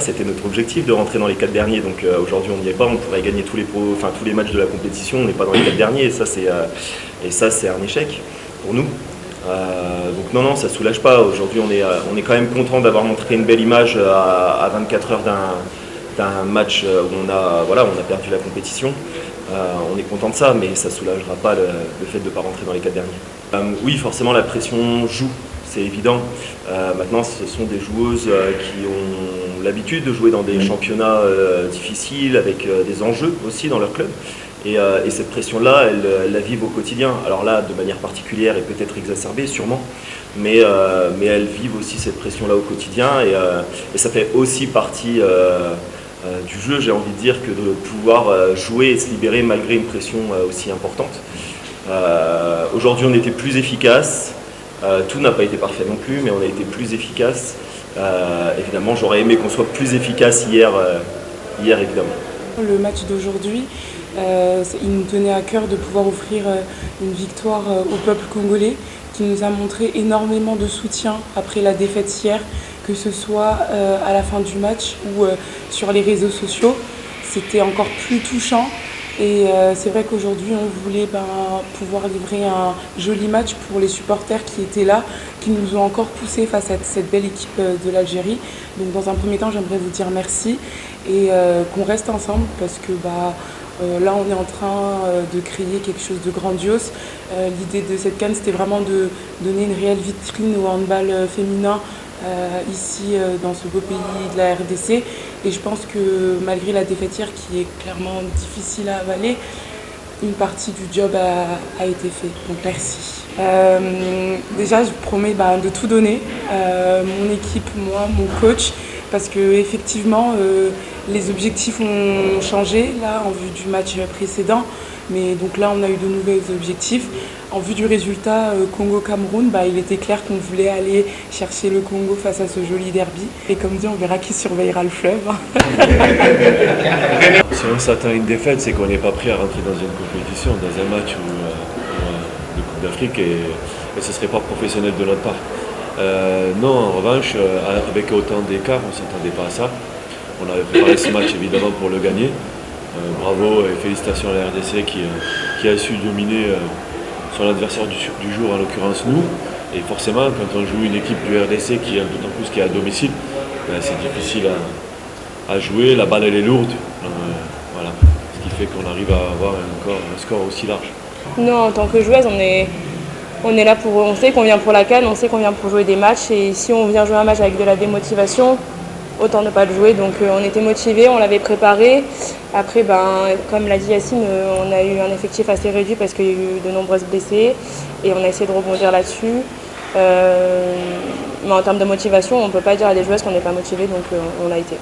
C'était notre objectif de rentrer dans les 4 derniers, donc aujourd'hui on n'y est pas, on pourrait gagner tous les matchs de la compétition, on n'est pas dans les 4 derniers, et ça c'est un échec pour nous. Donc non, ça ne soulage pas. Aujourd'hui on est quand même content d'avoir montré une belle image à 24 heures d'un match où on a perdu la compétition. On est content de ça, mais ça ne soulagera pas le fait de ne pas rentrer dans les 4 derniers. Oui, forcément la pression joue, c'est évident. Maintenant ce sont des joueuses qui ont l'habitude de jouer dans des championnats difficiles, avec des enjeux aussi dans leur club. Et cette pression-là, elles la vivent au quotidien. Alors là, de manière particulière et peut-être exacerbée, sûrement. Mais elles vivent aussi cette pression-là au quotidien. Et ça fait aussi partie du jeu, j'ai envie de dire, que de pouvoir jouer et se libérer malgré une pression aussi importante. Aujourd'hui, on était plus efficace. Tout n'a pas été parfait non plus, mais on a été plus efficace. Évidemment, j'aurais aimé qu'on soit plus efficace hier évidemment. Le match d'aujourd'hui, il nous tenait à cœur de pouvoir offrir une victoire au peuple congolais qui nous a montré énormément de soutien après la défaite hier, que ce soit à la fin du match ou sur les réseaux sociaux. C'était encore plus touchant et c'est vrai qu'aujourd'hui on voulait pouvoir livrer un joli match pour les supporters qui étaient là, qui nous ont encore poussés face à cette belle équipe de l'Algérie. Donc dans un premier temps, j'aimerais vous dire merci et qu'on reste ensemble parce que là, on est en train de créer quelque chose de grandiose. L'idée de cette CAN, c'était vraiment de donner une réelle vitrine au handball féminin ici dans ce beau pays de la RDC. Et je pense que malgré la défaite hier, qui est clairement difficile à avaler, une partie du job a été fait. Donc merci. Déjà, je promets de tout donner. Mon équipe, moi, mon coach, parce que effectivement les objectifs ont changé là en vue du match précédent, mais donc là on a eu de nouveaux objectifs. En vue du résultat Congo-Cameroun, il était clair qu'on voulait aller chercher le Congo face à ce joli derby. Et comme dit, on verra qui surveillera le fleuve. Si on s'attend à une défaite, c'est qu'on n'est pas prêt à rentrer dans une compétition, dans un match de Coupe d'Afrique, et ce ne serait pas professionnel de notre part. Non, en revanche, avec autant d'écart, on ne s'attendait pas à ça. On avait préparé ce match évidemment pour le gagner. Bravo et félicitations à la RDC qui a su dominer son adversaire du jour, en l'occurrence nous. Et forcément, quand on joue une équipe du RDC d'autant plus qui est à domicile, c'est difficile à jouer, la balle elle est lourde. Voilà. Ce qui fait qu'on arrive à avoir un score aussi large. Nous, en tant que joueuse, on est là on sait qu'on vient pour la CAN, on sait qu'on vient pour jouer des matchs, et si on vient jouer un match avec de la démotivation, autant ne pas le jouer. Donc on était motivés, on l'avait préparé. Après, comme l'a dit Yacine, on a eu un effectif assez réduit parce qu'il y a eu de nombreuses blessés et on a essayé de rebondir là-dessus. Mais en termes de motivation, on ne peut pas dire à des joueuses qu'on n'est pas motivés, donc on l'a été.